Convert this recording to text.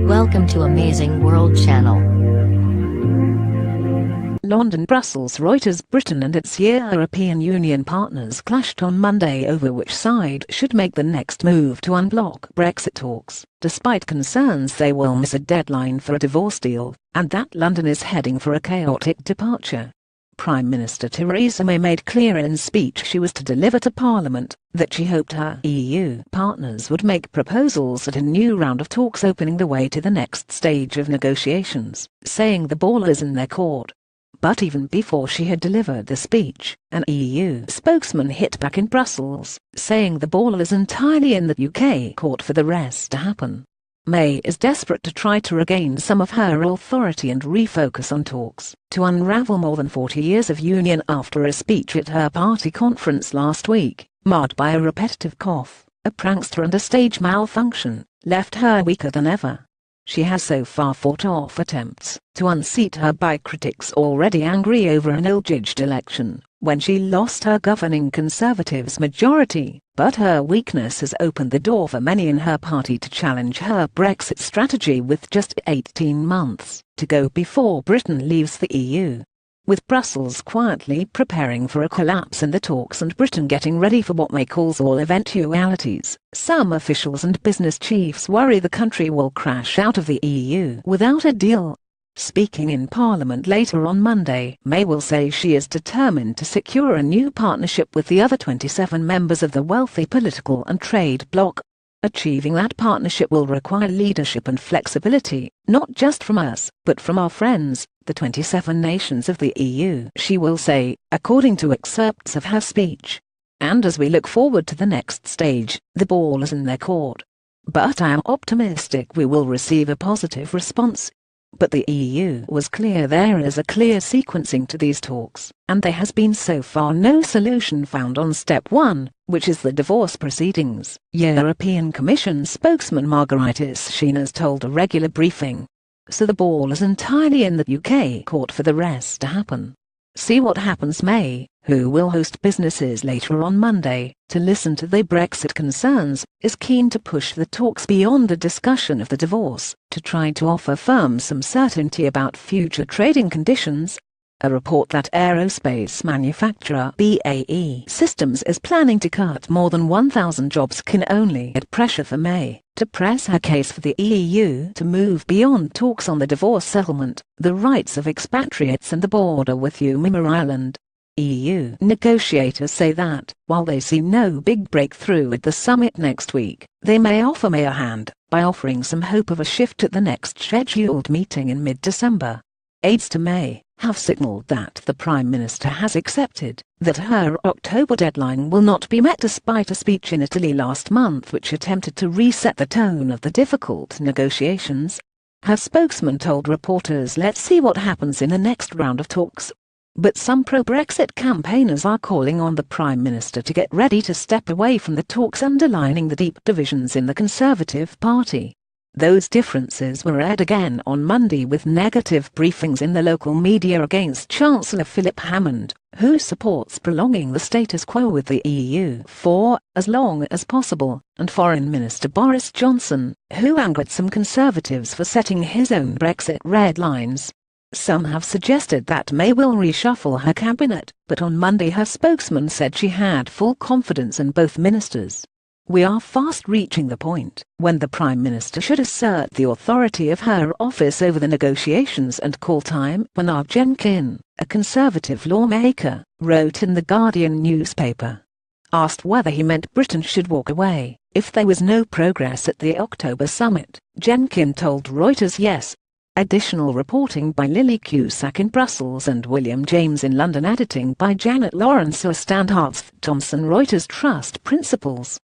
Welcome to Amazing World Channel. London, Brussels, Reuters, Britain and its European Union partners clashed on Monday over which side should make the next move to unblock Brexit talks, despite concerns they will miss a deadline for a divorce deal, and that London is heading for a chaotic departure. Prime Minister Theresa May made clear in speech she was to deliver to Parliament that she hoped her EU partners would make proposals at a new round of talks opening the way to the next stage of negotiations, saying the ball is in their court. But even before she had delivered the speech, an EU spokesman hit back in Brussels, saying the ball is entirely in the UK court for the rest to happen. May is desperate to try to regain some of her authority and refocus on talks to unravel more than 40 years of union after a speech at her party conference last week, marred by a repetitive cough, a prankster and a stage malfunction, left her weaker than ever. She has so far fought off attempts to unseat her by critics already angry over an ill-judged election, when she lost her governing Conservatives' majority, but her weakness has opened the door for many in her party to challenge her Brexit strategy with just 18 months to go before Britain leaves the EU. With Brussels quietly preparing for a collapse in the talks and Britain getting ready for what May calls all eventualities, some officials and business chiefs worry the country will crash out of the EU without a deal. Speaking in Parliament later on Monday, May will say she is determined to secure a new partnership with the other 27 members of the wealthy political and trade bloc. Achieving that partnership will require leadership and flexibility, not just from us, but from our friends, the 27 nations of the EU, she will say, according to excerpts of her speech. And as we look forward to the next stage, the ball is in their court. But I am optimistic we will receive a positive response. But the EU was clear there is a clear sequencing to these talks, and there has been so far no solution found on step 1, which is the divorce proceedings, European Commission spokesman Margaritis Schinas told a regular briefing. So the ball is entirely in the UK court for the rest to happen. See what happens. May, who will host businesses later on Monday to listen to the Brexit concerns, is keen to push the talks beyond the discussion of the divorce to try to offer firms some certainty about future trading conditions. A report that aerospace manufacturer BAE Systems is planning to cut more than 1,000 jobs can only add pressure for May to press her case for the EU to move beyond talks on the divorce settlement, the rights of expatriates and the border with Ireland. EU negotiators say that, while they see no big breakthrough at the summit next week, they may offer May a hand by offering some hope of a shift at the next scheduled meeting in mid-December. Aides to May have signalled that the Prime Minister has accepted that her October deadline will not be met despite a speech in Italy last month which attempted to reset the tone of the difficult negotiations. Her spokesman told reporters, "Let's see what happens in the next round of talks." But some pro-Brexit campaigners are calling on the Prime Minister to get ready to step away from the talks, underlining the deep divisions in the Conservative Party. Those differences were aired again on Monday with negative briefings in the local media against Chancellor Philip Hammond, who supports prolonging the status quo with the EU for as long as possible, and Foreign Minister Boris Johnson, who angered some Conservatives for setting his own Brexit red lines. Some have suggested that May will reshuffle her cabinet, but on Monday her spokesman said she had full confidence in both ministers. "We are fast reaching the point when the Prime Minister should assert the authority of her office over the negotiations and call time," Bernard Jenkin, a Conservative lawmaker, wrote in the Guardian newspaper. Asked whether he meant Britain should walk away if there was no progress at the October summit, Jenkin told Reuters yes. Additional reporting by Lily Cusack in Brussels and William James in London, editing by Janet Lawrence. Standhardt Thomson. Reuters Trust Principles.